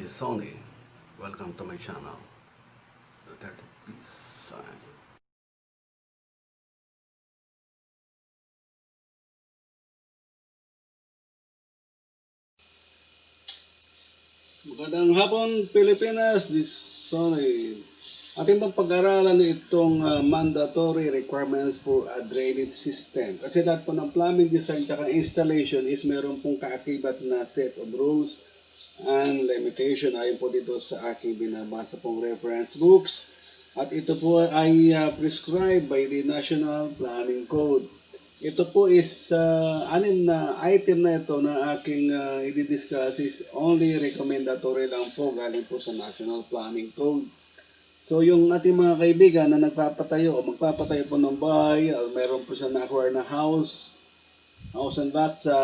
is Sony. Welcome to my channel, the 30 piece sign. Magandang hapon, Pilipinas. This is Sony. Ating pang pag-aralan itong mandatory requirements for a drainage system. Kasi lahat po ng plumbing design at installation is meron pong kaakibat na set of rules and limitation ayon po dito sa aking binabasa pong reference books. At ito po ay prescribed by the National Planning Code. Ito po is anim na item na ito na aking i-discuss is only recommendatory lang po galing po sa National Planning Code. So yung ating mga kaibigan na nagpapatayo o magpapatayo po ng bahay, meron po siya na-acquire na house and lot sa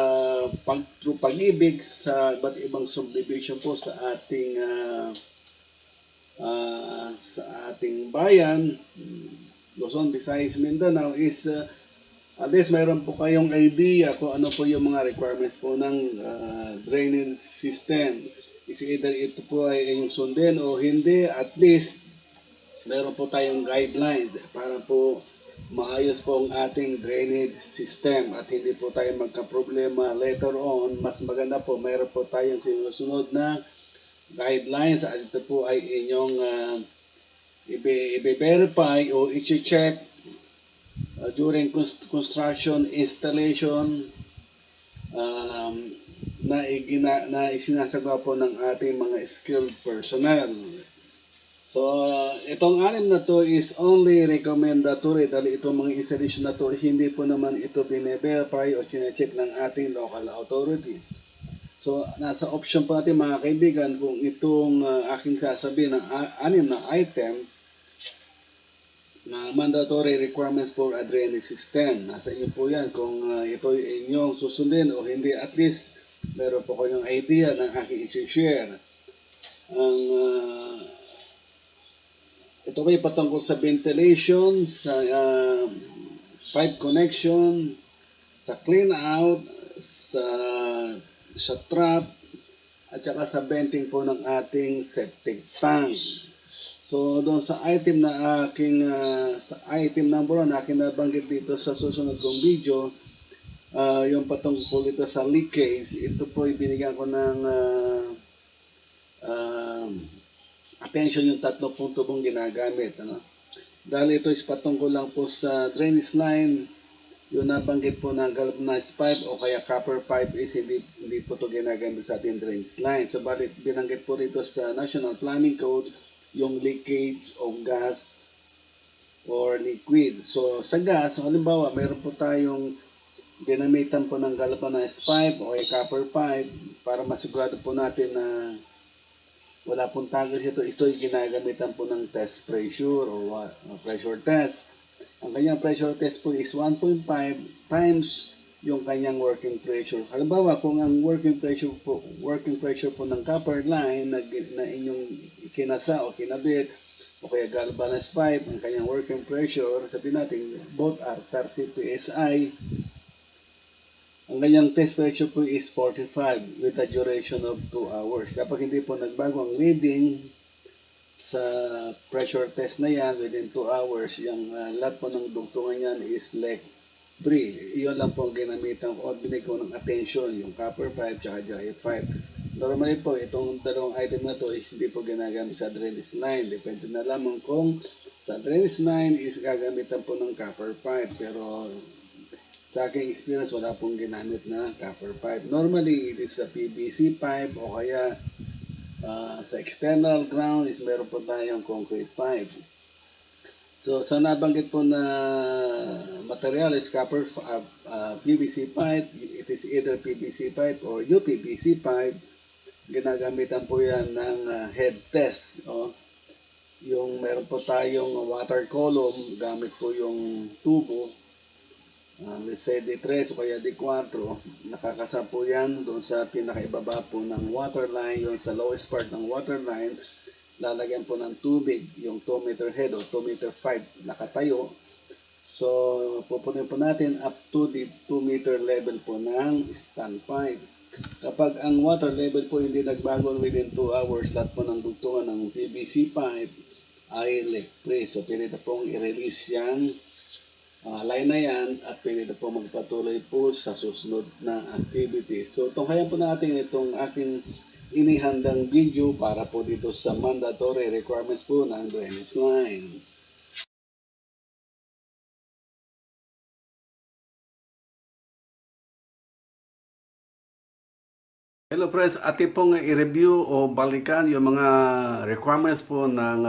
through pag-ibig sa iba't ibang subdivision po sa ating bayan, Luzon, Visayas, Mindanao is at least mayroon po kayong idea kung ano po yung mga requirements po ng drainage system. Is either ito po ay inyong sundin o hindi, at least meron po tayong guidelines para po maayos po ang ating drainage system at hindi po tayo magka-problema later on. Mas maganda po, meron po tayong sinusunod na guidelines at ito po ay inyong i-verify o i-check during construction, installation na isinasagawa po ng ating mga skilled personnel. So, itong anim na to is only recommendatory dahil itong mga installation na to hindi po naman ito bine-verify o chine-check ng ating local authorities. So, nasa option po natin mga kaibigan kung itong aking sasabihin ng anim na item na mandatory requirements for a drainage system. Nasa inyo po yan kung ito inyong susundin o hindi. At least meron po kayong idea na aking i-share. Ito ay patungkol sa ventilation, sa pipe connection, sa clean out, sa trap, at saka sa venting po ng ating septic tank. So doon sa item na aking sa item number 1 na aking nabanggit dito sa susunod kong video, yung patungkol dito sa leakage, ito po ibinigyan ko ng attention yung tatlong punto pong ginagamit. Dahil ito is patungkol lang po sa drainage line, yung nabanggit po na galvanized pipe o kaya copper pipe is hindi po ito ginagamit sa ating drainage line. So balit binanggit po rito sa National Planning Code yung leakage of gas or liquid. So sa gas, halimbawa mayroon po tayong ginamitan po ng galvanized pipe o copper pipe para masigurado po natin na wala pong tagos ito. Ito ay ginagamitan po ng test pressure o pressure test. Ang kanyang pressure test po is 1.5 times yung kanyang working pressure. Halimbawa, kung ang working pressure po ng copper line na inyong kinasa o kinabit o kaya galvanized pipe, ang kanyang working pressure, sabihin natin both are 30 psi. Ang kanyang test pressure po is 45 with a duration of 2 hours. Kapag hindi po nagbago ang reading sa pressure test na yan within 2 hours, yung lahat po ng dugtungan yan is leak free. Iyon lang po ang ginamitan ko o binigay ko ng attention, yung copper pipe at jive pipe. Normally po, itong dalawang item na to is hindi po ginagamit sa drainage line. Depende na lamang kung sa drainage line is gagamitan po ng copper pipe. Pero sa aking experience, wala pong ginamit na copper pipe. Normally, it is a PVC pipe o kaya sa external ground is meron po tayong concrete pipe. So, sa nabanggit po na material is copper PVC pipe. It is either PVC pipe or UPVC pipe. Ginagamitan po yan ng head test. Yung meron po tayong water column, gamit po yung tubo. Let's say D3 o kaya D4. Nakakasap po yan doon sa pinakaibaba po ng water line. Yung sa lowest part ng water line, lalagyan po ng tubig, yung 2 meter head o 2 meter 5 nakatayo. So, pupunin po natin up to the 2 meter level po ng standpipe. Kapag ang water level po hindi nagbago within 2 hours, lahat po ng dugtungan ng PVC pipe ay leak free. So, pwede na pong i-release yan, line na yan, at pwede na pong magpatuloy po sa susunod na activity. So, tunghayan po natin itong aking inihandang video para po dito sa mandatory requirements po ng drainage line. Hello friends, atin pong i-review o balikan yung mga requirements po ng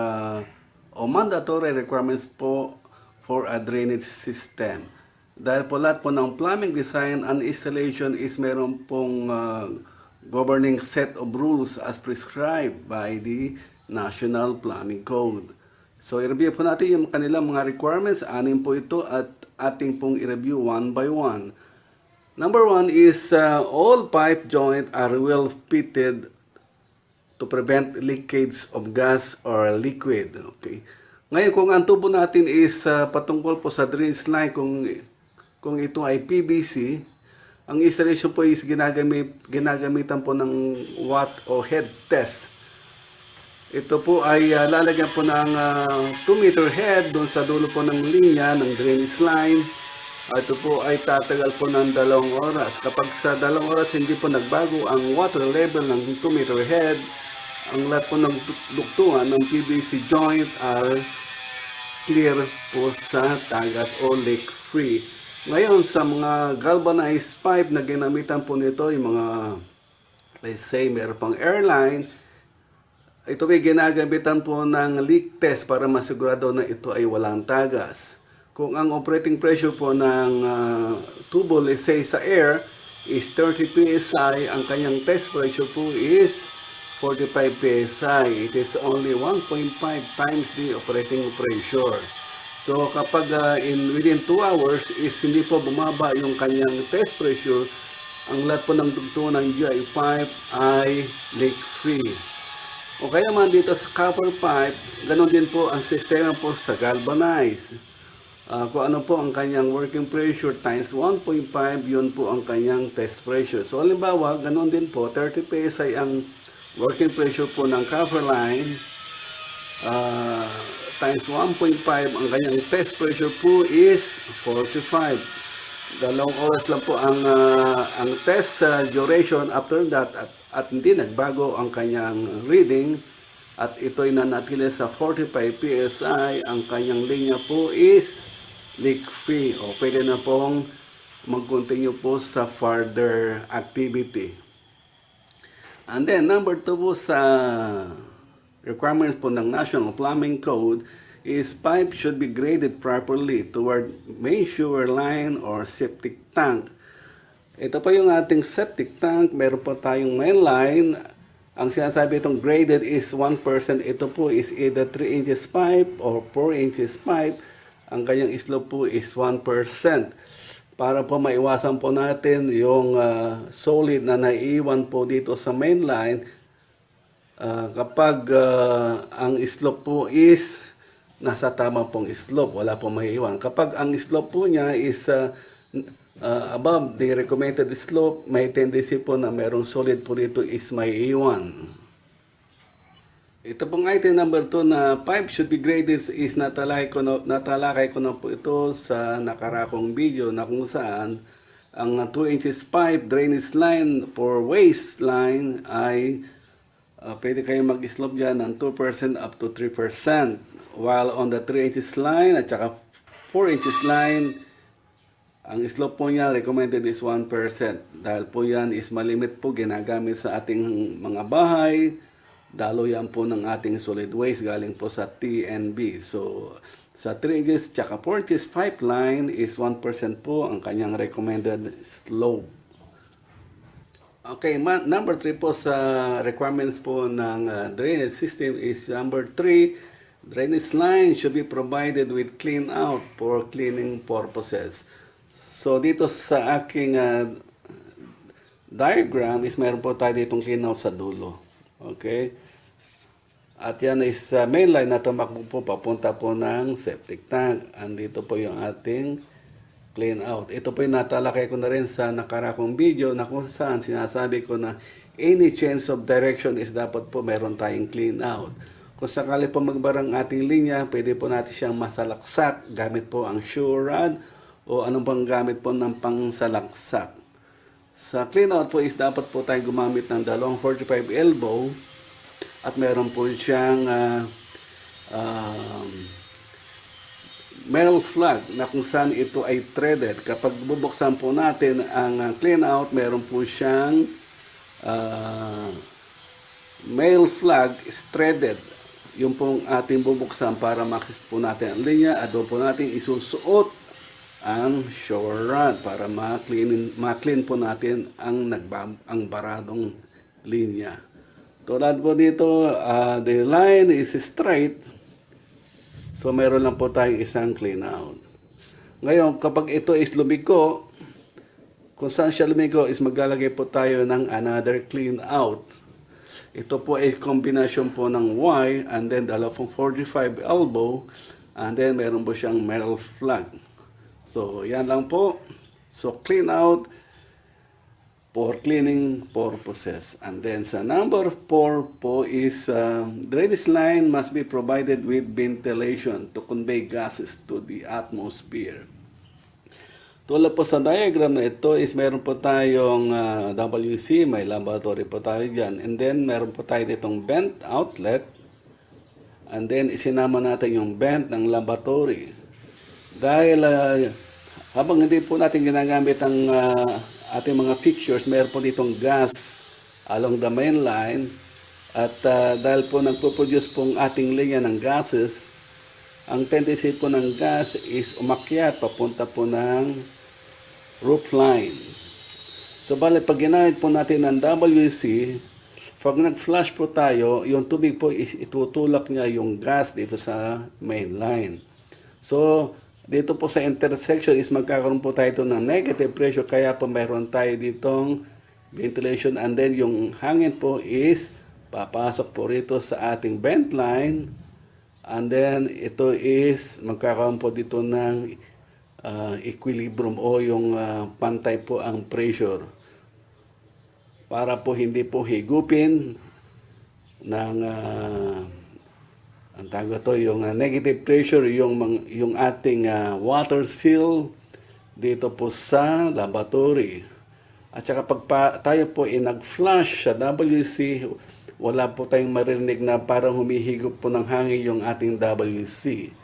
o mandatory requirements po for a drainage system. Dahil po lahat po ng plumbing design and installation is meron pong governing set of rules as prescribed by the National Plumbing Code. So i-review po natin yung kanilang mga requirements, anim po ito at ating pong i-review one by one. Number one is all pipe joints are well fitted to prevent leakage of gas or liquid. Okay. Ngayon, kung ang tubo natin is patungkol po sa drainage line, kung ito ay PVC, ang installation po is ginagamitan po ng watt o head test. Ito po ay lalagyan po ng 2 meter head doon sa dulo po ng linya ng drainage line. Ito po ay tatagal po ng 2 oras. Kapag sa 2 oras hindi po nagbago ang water level ng 2 meter head, ang lahat po ng duktungan ng PVC joint are clear po sa tagas o leak free. Ngayon sa mga galvanized pipe na ginamitan po nito, yung mga let's say meron pang airline, ito ay ginagamitan po ng leak test para masigurado na ito ay walang tagas. Kung ang operating pressure po ng tubo, let's say sa air, is 30 psi, ang kanyang test pressure po is 45 psi. It is only 1.5 times the operating pressure. So kapag within 2 hours is hindi po bumaba yung kanyang test pressure, ang lahat po ng dugtungan ng GI pipe ay leak free. O kaya man dito sa copper pipe, ganun din po ang sistema po sa galvanized. Kung ano po ang kanyang working pressure times 1.5, yun po ang kanyang test pressure. So, halimbawa, ganoon din po, 30 psi ang working pressure po ng copper line, times 1.5, ang kanyang test pressure po is 45. 2 oras lang po ang test duration after that at hindi nagbago ang kanyang reading at ito'y nanatili sa 45 psi, ang kanyang linya po is leak free o pwede na pong mag-continue po sa further activity. And then number 2 po sa requirements po ng National Plumbing Code is pipe should be graded properly toward main sewer line or septic tank. Ito po yung ating septic tank, meron po tayong main line. Ang sinasabi itong graded is 1%. Ito po is either 3 inches pipe or 4 inches pipe. Ang kanyang slope po is 1%. Para po maiwasan po natin yung solid na naiiwan po dito sa main line. Kapag ang slope po is nasa tama pong slope, wala pong maiiwan. Kapag ang slope po niya is above the recommended slope, may tendency po na merong solid po dito is maiiwan. Ito pong item number 2 na pipe should be graded is natalakay ko na po ito sa nakarakong video na kung saan ang 2 inches pipe drainage line for waste line ay pwede kayong mag-slope dyan ng 2% up to 3%. While on the 3 inches line at saka 4 inches line, ang slope po niya recommended is 1%. Dahil po yan is malimit po ginagamit sa ating mga bahay. Dalo yan po ng ating solid waste galing po sa TNB. So, sa 3 inches tsaka 4 inches pipeline is 1% po ang kanyang recommended slope. Okay, number 3 po sa requirements po ng drainage system is number 3, drainage line should be provided with clean out for cleaning purposes. So, dito sa aking diagram is meron po tayo ditong clean out sa dulo. Okay? At yan is main line na tumakbo po papunta po ng septic tank. Andito po yung ating clean out. Ito po yung natalakay ko na rin sa nakarakong video na kung saan sinasabi ko na any change of direction is dapat po meron tayong clean out. Kung sakali po magbarang ating linya, pwede po natin siyang masalaksak gamit po ang sure rod o anong pang gamit po ng pangsalaksak. Sa clean out po is dapat po tayo gumamit ng dalawang 45 elbow at meron po siyang metal flag na kung saan ito ay threaded. Kapag bubuksan po natin ang clean out, meron po siyang metal flag is threaded. Yung pong ating bubuksan para makis po natin ang linya at doon po natin isusuot ang shower rod para ma-clean po natin ang baradong linya. Tulad po dito, the line is straight. So, meron lang po tayong isang clean out. Ngayon, kapag ito is lumiko, kung saan siya lumiko is maglalagay po tayo ng another clean out. Ito po ay combination po ng Y and then dalawang 45 elbow and then meron po siyang metal flag. So, yan lang po. So, clean out for cleaning purposes. And then sa number 4 po is drainage line must be provided with ventilation to convey gases to the atmosphere. Tulad po sa diagram na ito is meron po tayong WC, may laboratory po tayo dyan. And then meron po tayo ditong vent outlet. And then isinama natin yung vent ng laboratory. Dahil habang hindi po natin ginagamit ang ating mga fixtures, meron po ditong gas along the main line. At dahil po nagpo-produce pong ating linya ng gases, ang tendency po ng gas is umakyat papunta po ng roof line. So, bali, pag ginamit po natin ng WC, pag nag-flush po tayo, yung tubig po itutulak niya yung gas dito sa main line. So, dito po sa intersection is magkakaroon po tayo ng negative pressure, kaya po mayroon tayo ditong ventilation and then yung hangin po is papasok po rito sa ating vent line and then ito is magkakaroon po dito ng equilibrium o yung pantay po ang pressure para po hindi po higupin ng ang tawag ito yung negative pressure yung ating water seal dito po sa laboratory. At saka pag tayo po ay nag-flush sa WC, wala po tayong marinig na parang humihigop po ng hangin yung ating WC.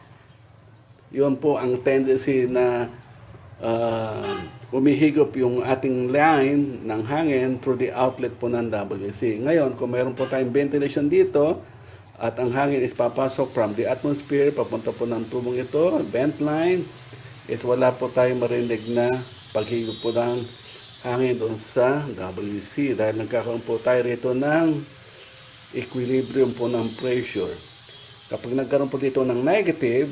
Yun po ang tendency na umihigop yung ating line ng hangin through the outlet po ng WC. Ngayon, kung mayroon po tayong ventilation dito at ang hangin is papasok from the atmosphere, papunta po ng tubong ito, vent line, is wala po tayong marinig na paghigop po ng hangin doon sa WC dahil nagkakaroon po tayo rito ng equilibrium po ng pressure. Kapag nagkaroon po dito ng negative,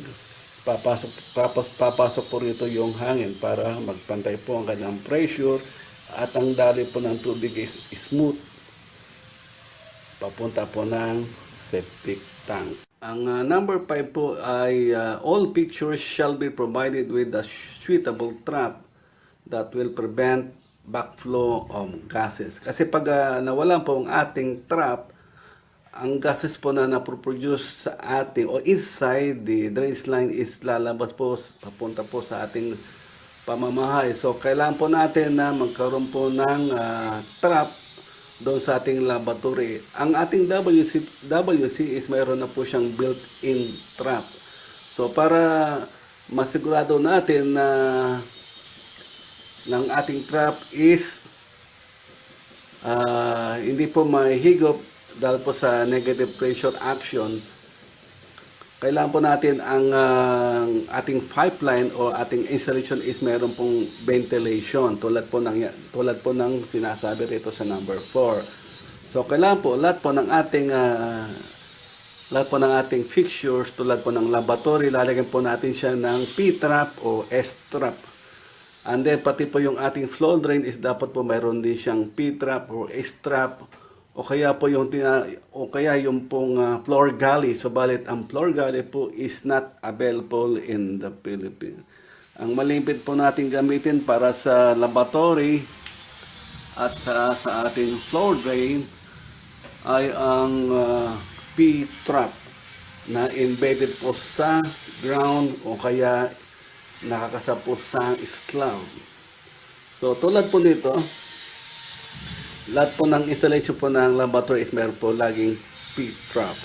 papasok po rito yung hangin para magpantay po ang kanyang pressure at ang daloy po ng tubig is smooth papunta po ng septic tank. Ang number 5 po ay all pictures shall be provided with a suitable trap that will prevent backflow of gases. Kasi pag nawalan po ang ating trap, ang gases po na naproproduce sa ating o inside the drainage line is lalabas po papunta po sa ating pamamahay. So, kailangan po natin na magkaroon po ng trap doon sa ating laboratory. Ang ating WC is mayroon na po siyang built-in trap. So, para masigurado natin na ng ating trap is hindi po mahigop dahil po sa negative pressure action, kailangan po natin ang ating pipeline o ating installation is meron pong ventilation tulad po ng sinasabi rito sa number 4. So kailangan po lahat po ng ating fixtures tulad po ng laboratory, lalagyan po natin siya ng P-trap o S-trap. And then pati po yung ating flow drain is dapat po mayroon din siyang P-trap or S-trap o kaya po o kaya yung pong floor galley. Subalit ang floor galley po is not available in the Philippines. Ang malimpit po natin gamitin para sa laboratory at sa ating floor drain ay ang P-trap na embedded po sa ground o kaya nakakasap po sa slab. So tulad po nito, lahat po ng installation po ng laboratory is meron po laging P-trap.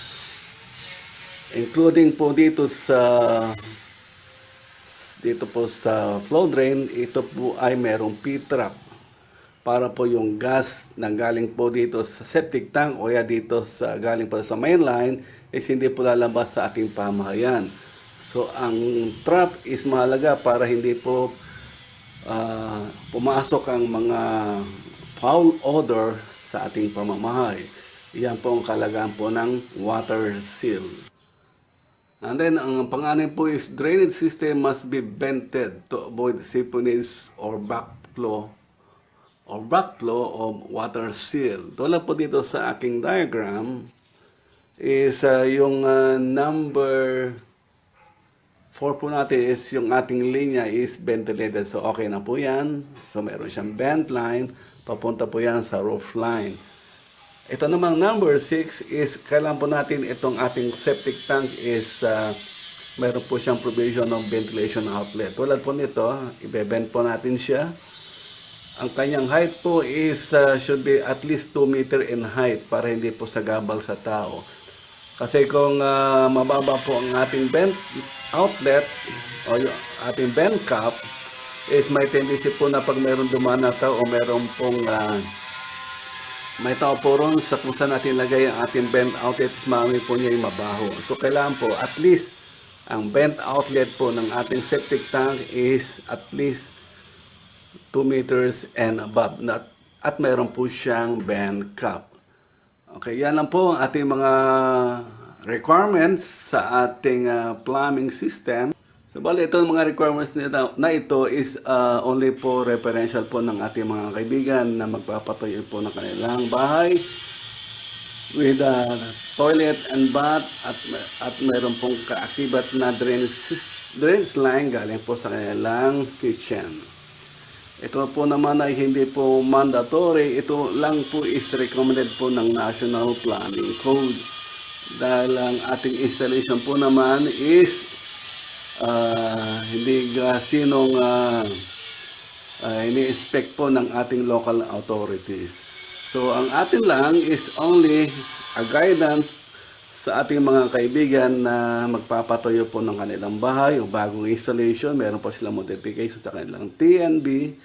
Including po dito po sa flow drain, ito po ay merong P-trap para po yung gas na galing po dito sa septic tank o ya dito sa galing po sa mainline is hindi po lalabas sa ating pamahayan. So ang trap is mahalaga para hindi po pumasok ang mga foul odor sa ating pamamahay. Yan po ang kalagaan po ng water seal. And then, ang pang-anim po is drainage system must be vented to avoid seepage or backflow of water seal. Tulad po dito sa aking diagram is yung number 4 po natin is yung ating linya is ventilated. So, okay na po yan. So, meron siyang vent line. Papunta po yan sa roof line. Ito namang number 6 is kailan po natin itong ating septic tank is meron po siyang provision ng ventilation outlet. Tulad po nito, i-vent po natin siya. Ang kanyang height po is should be at least 2 meter in height para hindi po sagabal sa tao. Kasi kung mababa po ang ating vent outlet o yung ating vent cap is may tendency po na pag meron dumaan na tao o meron pong may tao po ron sa kung saan natin lagay ang ating vent outlet is marami po niya yung mabaho. So kailangan po at least ang vent outlet po ng ating septic tank is at least 2 meters and above. At meron po siyang vent cap. Okay, yan lang po ang ating mga requirements sa ating plumbing system. So, bali, itong mga requirements na ito is only po referential po ng ating mga kaibigan na magpapatayo po ng kanilang bahay with toilet and bath at mayroon pong kaakibat na drainage line galing po sa kanilang kitchen. Ito po naman ay hindi po mandatory. Ito lang po is recommended po ng National Planning Code. Dahil ang ating installation po naman is hindi sinong ini-inspect po ng ating local authorities. So, ang atin lang is only a guidance sa ating mga kaibigan na magpapatayo po ng kanilang bahay o bagong installation. Meron po silang modification sa kanilang TNB.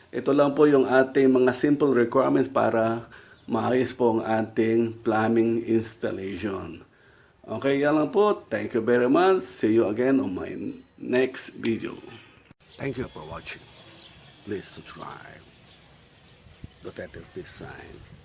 Ito lang po yung ating mga simple requirements para maayos po ang ating plumbing installation. Okay, yan lang po. Thank you very much. See you again on my next video. Thank you for watching. Please subscribe. Detective Peace Sign.